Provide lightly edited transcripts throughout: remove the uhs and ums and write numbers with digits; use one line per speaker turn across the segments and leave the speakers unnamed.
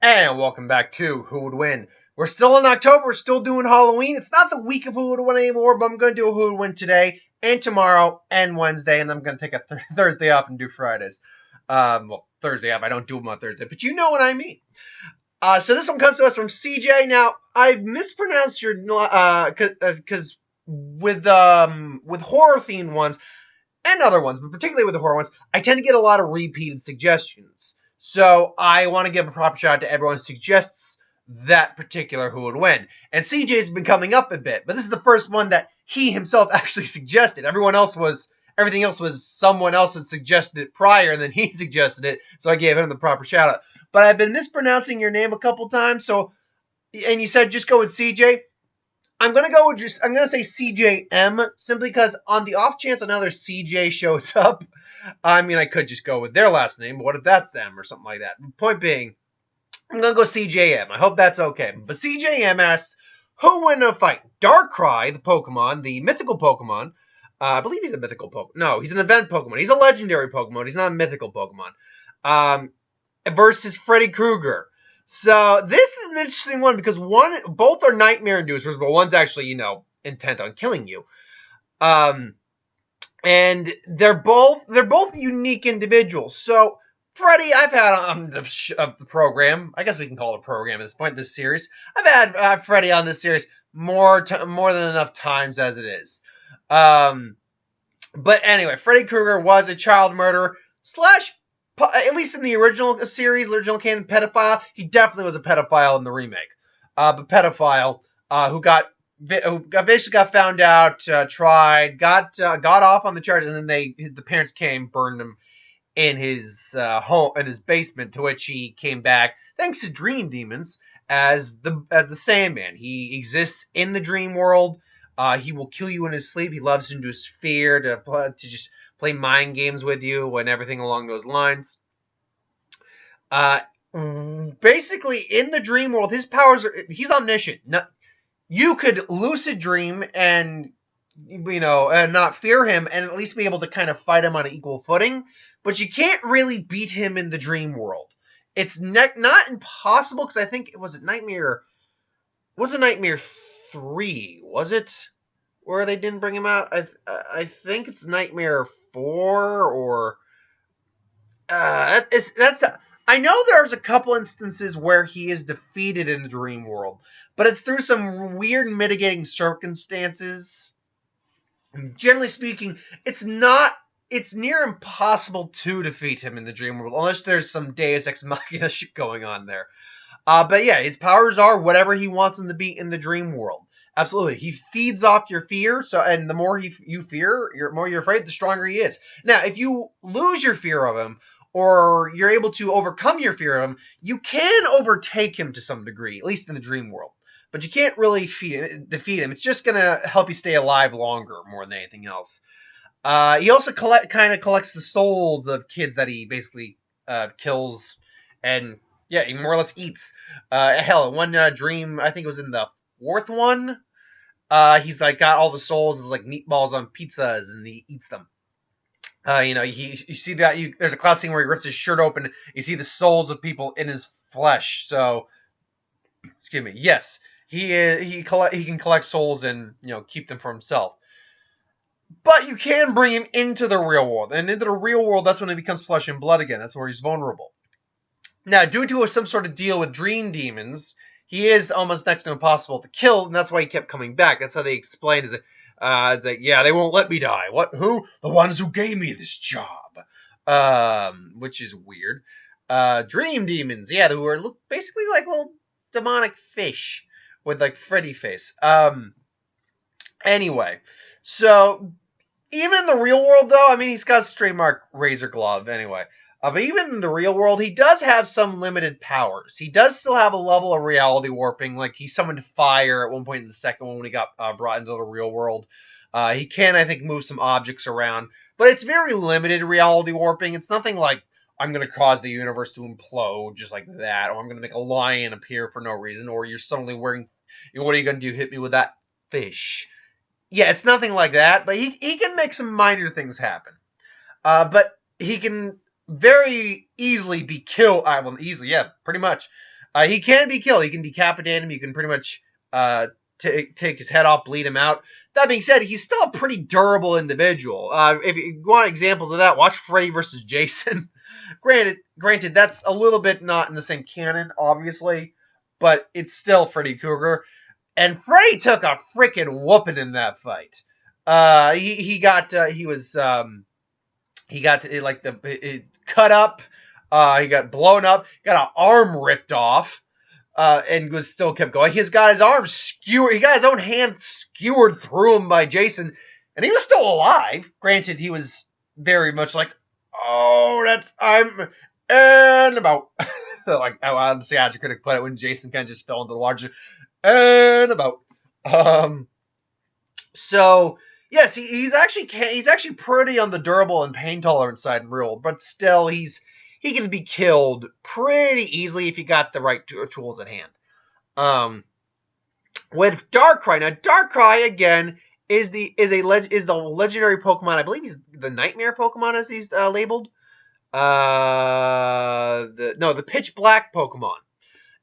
And welcome back to Who Would Win. We're still in October, we're still doing Halloween. It's not the week of Who Would Win anymore, but I'm going to do a Who Would Win today and tomorrow and Wednesday, and I'm going to take a Thursday off and do Fridays. Thursday off. I don't do them on Thursday, but you know what I mean. So this one comes to us from CJ. Now, I've mispronounced your because with horror themed ones and other ones, but particularly with the horror ones, I tend to get a lot of repeated suggestions. So I want to give a proper shout out to everyone who suggests that particular Who Would Win. And CJ's been coming up a bit, but this is the first one that he himself actually suggested. Everything else was someone else had suggested it prior, and then he suggested it, so I gave him the proper shout out. But I've been mispronouncing your name a couple times, and you said just go with CJ. I'm gonna say CJM simply because on the off chance another CJ shows up, I mean I could just go with their last name, but what if that's them or something like that? Point being, I'm gonna go CJM. I hope that's okay. But CJM asked, who win a fight? Darkrai, the Pokemon, the mythical Pokemon. I believe he's a mythical Pokemon. No, he's an event Pokemon. He's a legendary Pokemon. He's not a mythical Pokemon. Versus Freddy Krueger. So this is an interesting one because both are nightmare inducers, but one's actually, intent on killing you. And they're both unique individuals. So Freddy, I've had on the program. I guess we can call it a program at this point. This series, I've had Freddy on this series more than enough times as it is. But anyway, Freddy Krueger was a child murderer slash, at least in the original series, original canon, pedophile. He definitely was a pedophile in the remake. But pedophile who basically got found out, tried, got off on the charges, and then the parents came, burned him in his home, in his basement, to which he came back thanks to dream demons as the Sandman. He exists in the dream world. He will kill you in his sleep. He loves to induce fear, to just play mind games with you and everything along those lines. Basically, in the dream world, his powers he's omniscient. You could lucid dream and not fear him, and at least be able to kind of fight him on an equal footing. But you can't really beat him in the dream world. It's not impossible, because I think it was Nightmare 3, was it? Where they didn't bring him out? I think it's Nightmare 4 or I know there's a couple instances where he is defeated in the dream world, but it's through some weird mitigating circumstances. Generally speaking, it's near impossible to defeat him in the dream world, unless there's some Deus Ex Machina shit going on there. But yeah, his powers are whatever he wants them to be in the dream world. Absolutely. He feeds off your fear, and the more you fear, the more you're afraid, the stronger he is. Now, if you lose your fear of him, or you're able to overcome your fear of him, you can overtake him to some degree, at least in the dream world. But you can't really defeat him. It's just going to help you stay alive longer more than anything else. He also collects the souls of kids that he basically kills, and yeah, he more or less eats. Hell, one dream, I think it was in the 4th one, he's got all the souls as meatballs on pizzas, and he eats them. You see that there's a class scene where he rips his shirt open. You see the souls of people in his flesh. So, excuse me. Yes, he can collect souls and keep them for himself. But you can bring him into the real world, and into the real world, that's when he becomes flesh and blood again. That's where he's vulnerable. Now, due to some sort of deal with dream demons, he is almost next to impossible to kill, and that's why he kept coming back. That's how they explained it. It's yeah, they won't let me die. What? Who? The ones who gave me this job. Which is weird. Dream demons, yeah, who are basically like little demonic fish with Freddy face. Anyway, so even in the real world, though, I mean, he's got a trademark razor glove. Anyway. But even in the real world, he does have some limited powers. He does still have a level of reality warping. He summoned fire at one point in the second one when he got brought into the real world. He can, I think, move some objects around. But it's very limited reality warping. It's nothing like, I'm going to cause the universe to implode just like that. Or I'm going to make a lion appear for no reason. Or you're suddenly wearing, what are you going to do? Hit me with that fish. Yeah, it's nothing like that. But he can make some minor things happen. But he can very easily be killed. Well, easily, yeah, pretty much. He can be killed. You can decapitate him. You can pretty much take his head off, bleed him out. That being said, he's still a pretty durable individual. If you want examples of that, watch Freddy versus Jason. Granted, that's a little bit not in the same canon, obviously, but it's still Freddy Krueger. And Freddy took a freaking whooping in that fight. He got it cut up. He got blown up. Got an arm ripped off. And was still kept going. He's got his arm skewered. He got his own hand skewered through him by Jason, and he was still alive. Granted, he was very much like, "Oh, I'm and about." Like how the Seattle critic put it when Jason kind of just fell into the water and about. So yes, he's actually pretty on the durable and pain tolerant side in real, but still he can be killed pretty easily if you got the right tools at hand. With Darkrai, now Darkrai again is the legendary Pokemon. I believe he's the Nightmare Pokemon as he's labeled. The Pitch Black Pokemon.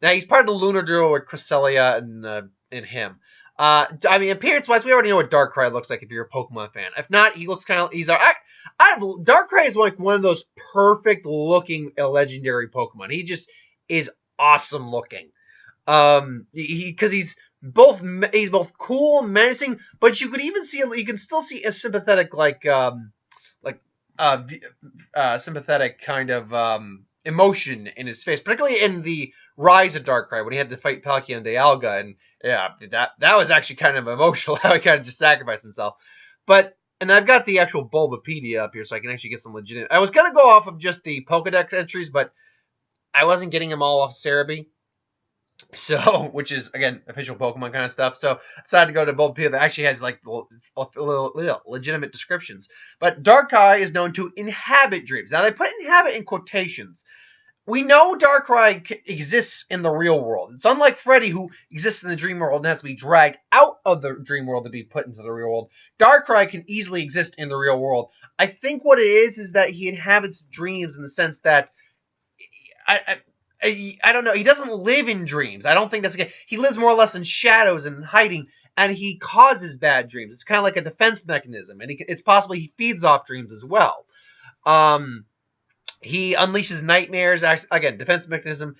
Now he's part of the Lunar duo with Cresselia and him. I mean, appearance-wise, we already know what Darkrai looks like if you're a Pokemon fan. If not, he looks kind of... Darkrai is like one of those perfect-looking legendary Pokemon. He just is awesome-looking. Because he's both cool and menacing, but you can still see a sympathetic, sympathetic kind of emotion in his face, particularly in the Rise of Darkrai when he had to fight Palkia and Dialga, and yeah, that was actually kind of emotional how he kind of just sacrificed himself. And I've got the actual Bulbapedia up here, so I can actually get some legitimate. I was gonna go off of just the Pokedex entries, but I wasn't getting them all off Cerebi, so which is again official Pokemon kind of stuff. So I decided to go to Bulbapedia that actually has like legitimate descriptions. But Darkrai is known to inhabit dreams. Now they put inhabit in quotations. We know Darkrai exists in the real world. It's unlike Freddy, who exists in the dream world and has to be dragged out of the dream world to be put into the real world. Darkrai can easily exist in the real world. I think what it is that he inhabits dreams in the sense that I don't know. He doesn't live in dreams. I don't think that's okay. He lives more or less in shadows and hiding, and he causes bad dreams. It's kind of like a defense mechanism, and it's possible he feeds off dreams as well. He unleashes nightmares. Again, defense mechanism.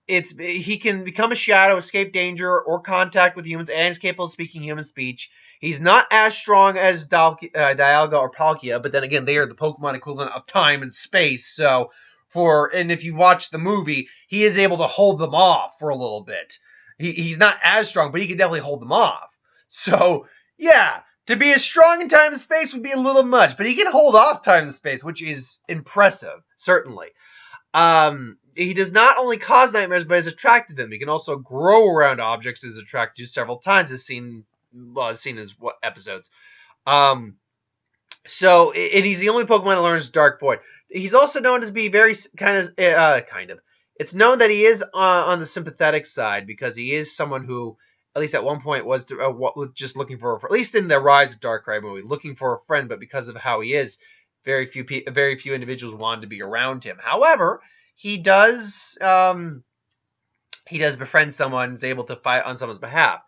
He can become a shadow, escape danger or contact with humans, and is capable of speaking human speech. He's not as strong as Dialga or Palkia, but then again, they are the Pokemon equivalent of time and space. So, and if you watch the movie, he is able to hold them off for a little bit. He's not as strong, but he can definitely hold them off. So, yeah. To be as strong in time and space would be a little much, but he can hold off time and space, which is impressive, certainly. He does not only cause nightmares, but is attracted to them. He can also grow around objects, is attracted to several times, as seen as what episodes. And he's the only Pokemon that learns Dark Void. He's also known as be very kind of. It's known that he is on the sympathetic side because he is someone who, at least at one point, was just looking for, at least in the Rise of Darkrai movie, looking for a friend, but because of how he is, very few individuals wanted to be around him. However, he does befriend someone, is able to fight on someone's behalf.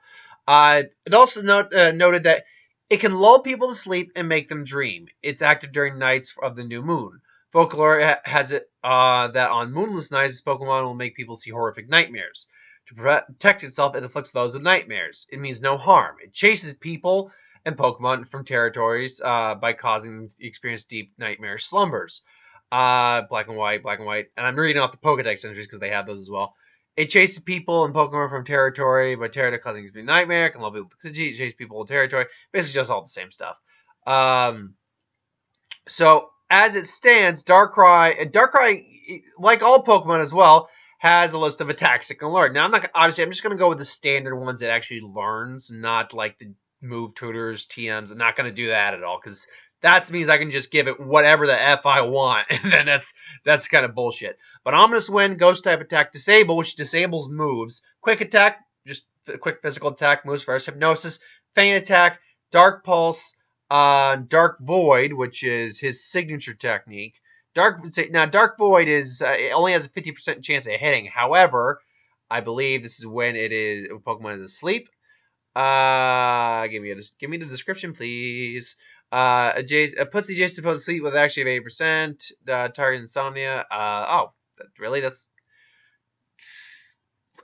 It also noted that it can lull people to sleep and make them dream. It's active during nights of the new moon. Folklore has it that on moonless nights, this Pokemon will make people see horrific nightmares. To protect itself, it afflicts those with nightmares. It means no harm. It chases people and Pokemon from territories by causing them to experience deep nightmare slumbers. Black and white. And I'm reading off the Pokedex entries because they have those as well. It chases people and Pokemon from territory by territory causing them to be nightmare. It can love people to chase people in territory. Basically just all the same stuff. So as it stands, Darkrai, like all Pokemon as well, has a list of attacks it can learn. Now, I'm just going to go with the standard ones it actually learns, not like the move tutors, TMs. I'm not going to do that at all, because that means I can just give it whatever the F I want, and then that's kind of bullshit. But Ominous Wind, Ghost type attack, Disable, which disables moves. Quick attack, just a quick physical attack, moves first. Hypnosis, Feint attack, Dark Pulse, Dark Void, which is his signature technique. Dark Void is it only has a 50% chance of hitting. However, I believe this is when Pokemon is asleep. Give me the description, please. Puts the adjacent opponent to sleep with actually 80%. Target insomnia. Really? That's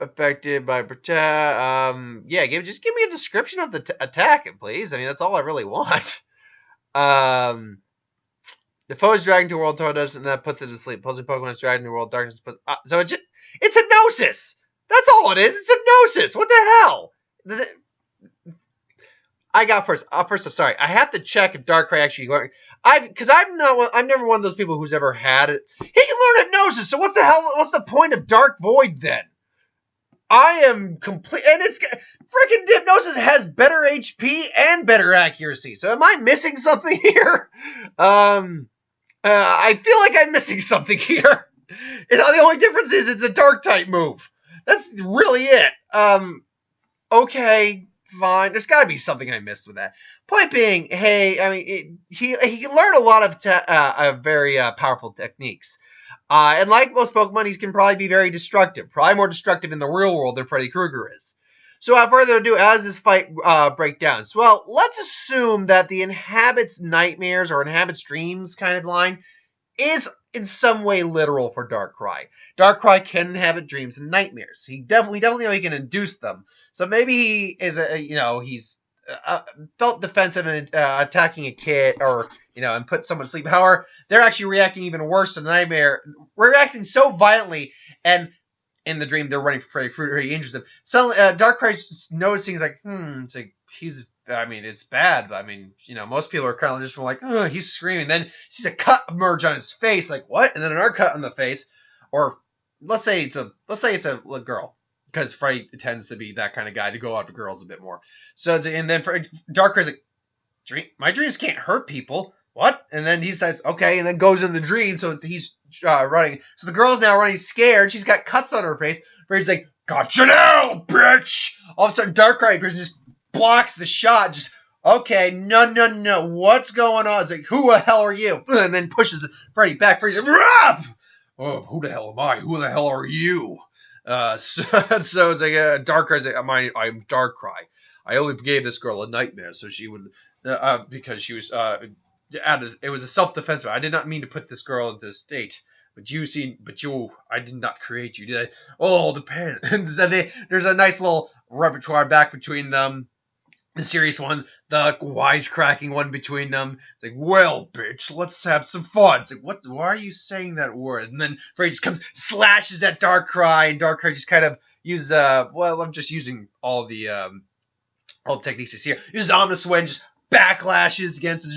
affected by protect. Yeah, just give me a description of the attack, please. I mean, that's all I really want. The foe is dragged to world tornadoes, and that puts it to sleep. Opposing Pokemon is dragged into world darkness. So it's hypnosis. That's all it is. It's hypnosis. What the hell? I got first. I'm sorry. I have to check if Darkrai actually learned. I'm never one of those people who's ever had it. He can learn hypnosis. So what the hell? What's the point of Dark Void then? I am complete, and it's freaking hypnosis has better HP and better accuracy. So am I missing something here? I feel like I'm missing something here. The only difference is it's a dark type move. That's really it. Okay, fine. There's got to be something I missed with that. Point being, hey, I mean, he can learn a lot of very powerful techniques. And like most Pokemon, he can probably be very destructive. Probably more destructive in the real world than Freddy Krueger is. So without further ado, as this fight breaks down. So, well, let's assume that the inhabits nightmares or inhabits dreams kind of line is in some way literal for Darkrai. Darkrai can inhabit dreams and nightmares. He definitely know he can induce them. So maybe he is he's felt defensive and attacking a kid or and put someone to sleep. However, they're actually reacting even worse than the nightmare. We're reacting so violently, and in the dream they're running for Freddy Krueger. He injures them. Suddenly, Darkrai's noticing it's like it's bad. But I mean, most people are kind of just like, oh, he's screaming. Then sees a cut emerge on his face, like what? And then another cut on the face. Or let's say it's a girl, because Freddy tends to be that kind of guy to go after girls a bit more. So and then Darkrai's like, my dreams can't hurt people. What? And then he says, okay, and then goes in the dream. So he's running. So the girl's now running scared. She's got cuts on her face. Freddy's like, gotcha now, bitch! All of a sudden, Darkrai appears and just blocks the shot. Just, okay, no. What's going on? It's like, who the hell are you? And then pushes Freddy back. Freddy's like, Rah! Oh, who the hell am I? Who the hell are you? So it's like, Darkrai's like, I'm Darkrai. I only gave this girl a nightmare so she would, because she was, it was a self-defense. I did not mean to put this girl into a state. I did not create you, did I? Oh, depends. And then there's a nice little repertoire back between them. The serious one, the wisecracking one between them. It's like, well, bitch, let's have some fun. It's like, what? Why are you saying that word? And then Freddy just comes, slashes at Darkrai, and Darkrai just kind of uses, I'm just using all the techniques you see here. Uses Ominous Wind, just backlashes against it.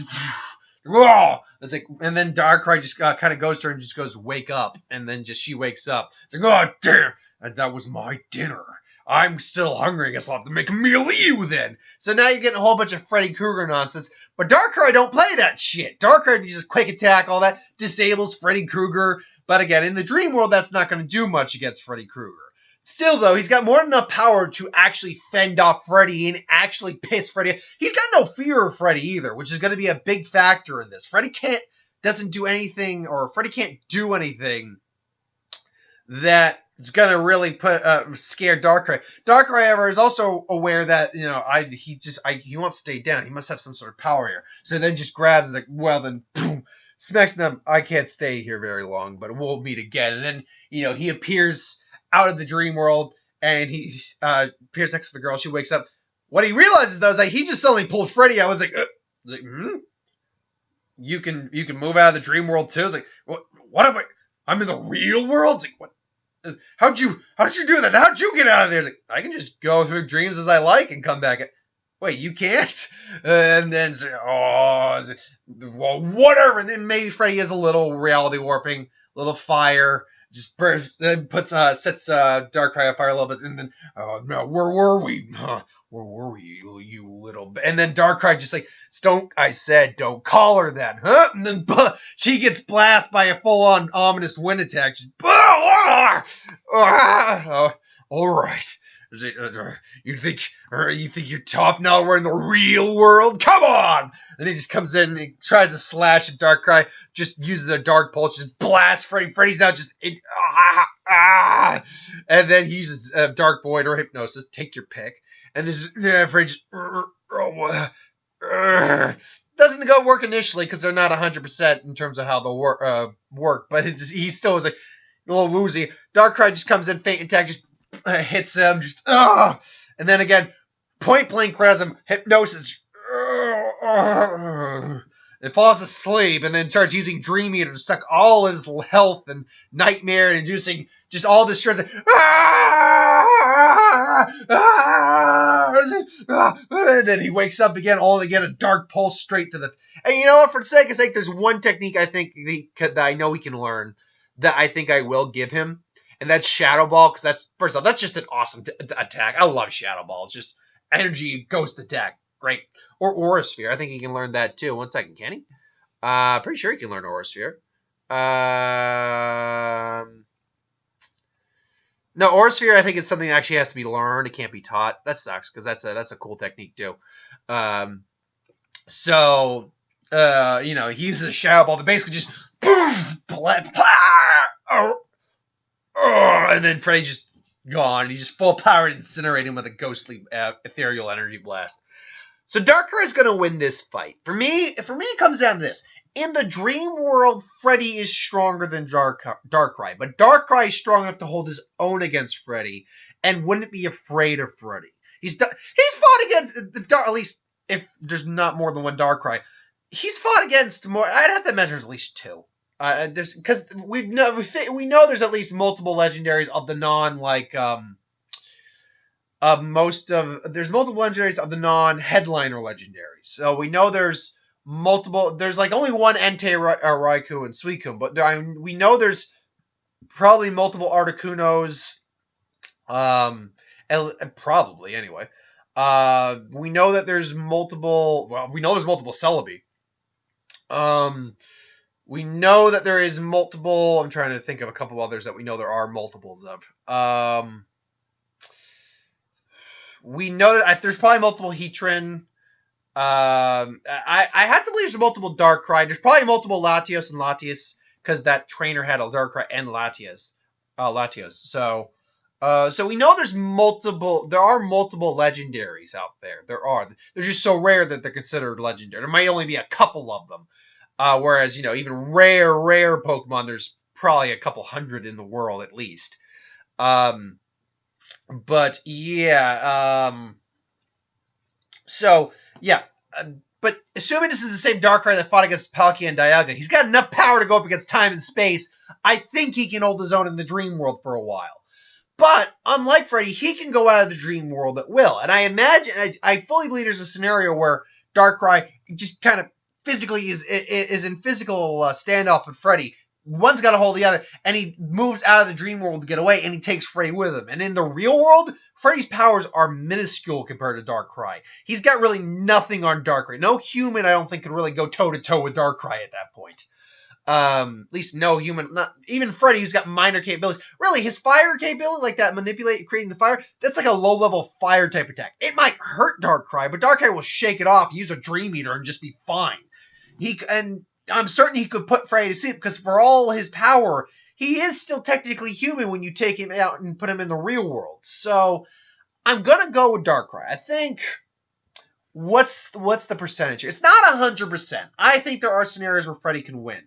It's like, and then Darkrai just kind of goes to her and just goes, wake up. And then she wakes up. It's like, oh, damn, and that was my dinner. I'm still hungry. I guess I'll have to make a meal of you then. So now you're getting a whole bunch of Freddy Krueger nonsense. But Darkrai don't play that shit. Darkrai just quick attack, all that, disables Freddy Krueger. But again, in the dream world, that's not going to do much against Freddy Krueger. Still, though, he's got more than enough power to actually fend off Freddy and actually piss Freddy. He's got no fear of Freddy either, which is going to be a big factor in this. Freddy can't do anything that is going to really scare Darkrai. Darkrai, however, is also aware that, he won't stay down. He must have some sort of power here. So then just grabs, like, well, then, boom, smacks them. I can't stay here very long, but we'll meet again. And then, he appears out of the dream world, and he appears next to the girl. She wakes up. What he realizes, though, is like he just suddenly pulled Freddy. I was like, You can move out of the dream world too. It's like, what am I? I'm in the real world. It's like, what? How'd you do that? How'd you get out of there? It's like, I can just go through dreams as I like and come back. Wait, you can't? And then, well, whatever. And then maybe Freddy has a little reality warping, little fire. Just sets Darkrai on fire a little bit, and then, oh no, where were we? Where were we, you little bit? And then Darkrai just like, don't call her that, huh? And then she gets blasted by a full-on ominous wind attack. All right. You think you're tough now? We're in the real world. Come on! And he just comes in and he tries to slash at Darkrai. Just uses a dark pulse, just blasts Freddy. Freddy's now just and then he uses Dark Void or Hypnosis. Take your pick. And this Freddy just doesn't go work initially because they're not 100% in terms of how they'll work. But he still is like a little woozy. Darkrai just comes in, Faint Attack, just hits him, and then again, point blank grabs him, Hypnosis, and falls asleep, and then starts using Dream Eater to suck all his health and nightmare, inducing just all this stress. And then he wakes up again, all to get a dark pulse straight to the. And you know what? For the sake of sake, there's one technique I think that I know he can learn that I think I will give him. And that's Shadow Ball, because that's, first off, that's just an awesome attack. I love Shadow Ball. It's just energy ghost attack. Great. Or Aura Sphere. I think he can learn that too. 1 second, can he? Pretty sure he can learn Aura Sphere. No, Aura Sphere I think is something that actually has to be learned. It can't be taught. That sucks, because that's a cool technique too. You know, he uses a Shadow Ball to basically just and then Freddy's just gone. He's just full power to incinerate him with a ghostly ethereal energy blast. So Darkrai is going to win this fight. For me, it comes down to this. In the dream world, Freddy is stronger than Darkrai. But Darkrai is strong enough to hold his own against Freddy and wouldn't be afraid of Freddy. He's fought against, at least if there's not more than one Darkrai, he's fought against more, I'd have to measure at least 2. Because we know there's at least multiple legendaries of the there's multiple legendaries of the non-headliner legendaries. So we know there's multiple. There's like only one Entei, Raikou, and Suicune, but we know there's probably multiple Articunos. Probably anyway. We know that there's multiple. Well, we know there's multiple Celebi. We know that there is multiple. I'm trying to think of a couple others that we know there are multiples of. We know that there's probably multiple Heatran. I have to believe there's multiple Darkrai. There's probably multiple Latios and Latias because that trainer had a Darkrai and Latios. So we know there's multiple. There are multiple legendaries out there. They're just so rare that they're considered legendary. There might only be a couple of them. Whereas, you know, even rare Pokemon, there's probably a couple hundred in the world at least. But yeah, but assuming this is the same Darkrai that fought against Palkia and Dialga, he's got enough power to go up against time and space. I think he can hold his own in the dream world for a while. But unlike Freddy, he can go out of the dream world at will. And I imagine, I fully believe there's a scenario where Darkrai just kind of physically is in physical standoff with Freddy. One's got to hold the other, and he moves out of the dream world to get away, and he takes Freddy with him. And in the real world, Freddy's powers are minuscule compared to Darkrai. He's got really nothing on Darkrai. No human, I don't think, could really go toe-to-toe with Darkrai at that point. At least no human, not even Freddy, who's got minor capabilities. Really, his fire capability, like that creating the fire, that's like a low-level fire type attack. It might hurt Darkrai, but Darkrai will shake it off, use a Dream Eater, and just be fine. I'm certain he could put Freddy to sleep because for all his power, he is still technically human when you take him out and put him in the real world. So I'm going to go with Darkrai. I think, what's the percentage? It's not 100%. I think there are scenarios where Freddy can win.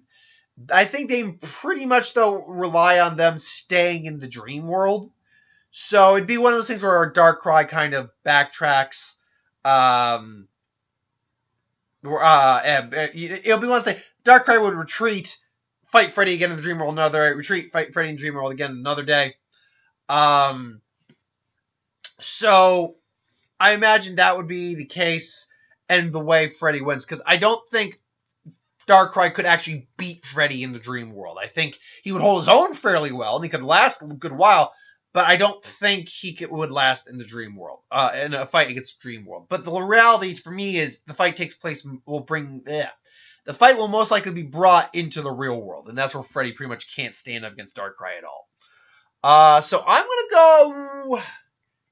I think they pretty much, though, rely on them staying in the dream world. So it'd be one of those things where Darkrai kind of backtracks. It'll be one thing. Darkrai would retreat, fight Freddy again in the dream world another day, retreat, fight Freddy in the dream world again another day. So I imagine that would be the case and the way Freddy wins, because I don't think Darkrai could actually beat Freddy in the dream world. I think he would hold his own fairly well, and he could last a good while, but I don't think would last in the dream world, in a fight against the dream world. But the reality for me is the fight the fight will most likely be brought into the real world, and that's where Freddy pretty much can't stand up against Darkrai at all. So I'm going to go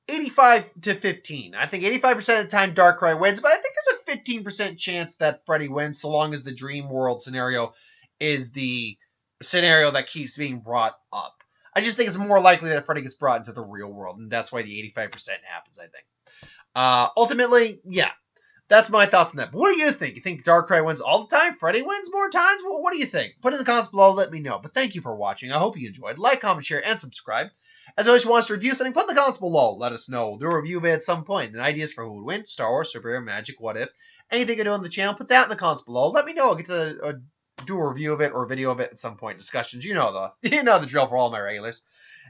85 to 15. I think 85% of the time Darkrai wins, but I think there's a 15% chance that Freddy wins so long as the Dream World scenario is the scenario that keeps being brought up. I just think it's more likely that Freddy gets brought into the real world, and that's why the 85% happens, I think. Ultimately, yeah. That's my thoughts on that. But what do you think? You think Darkrai wins all the time? Freddy wins more times? What do you think? Put it in the comments below. Let me know. But thank you for watching. I hope you enjoyed. Like, comment, share, and subscribe. As always, if you want us to review something, put in the comments below. Let us know. We'll do a review of it at some point. And ideas for who would win, Star Wars, superhero, magic, what if. Anything you do on the channel, put that in the comments below. Let me know. I'll get to do a review of it or a video of it at some point. Discussions. You know the drill for all my regulars.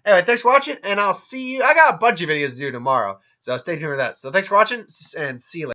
Anyway, thanks for watching, and I'll see you. I got a bunch of videos to do tomorrow, so stay tuned for that. So thanks for watching, and see you later.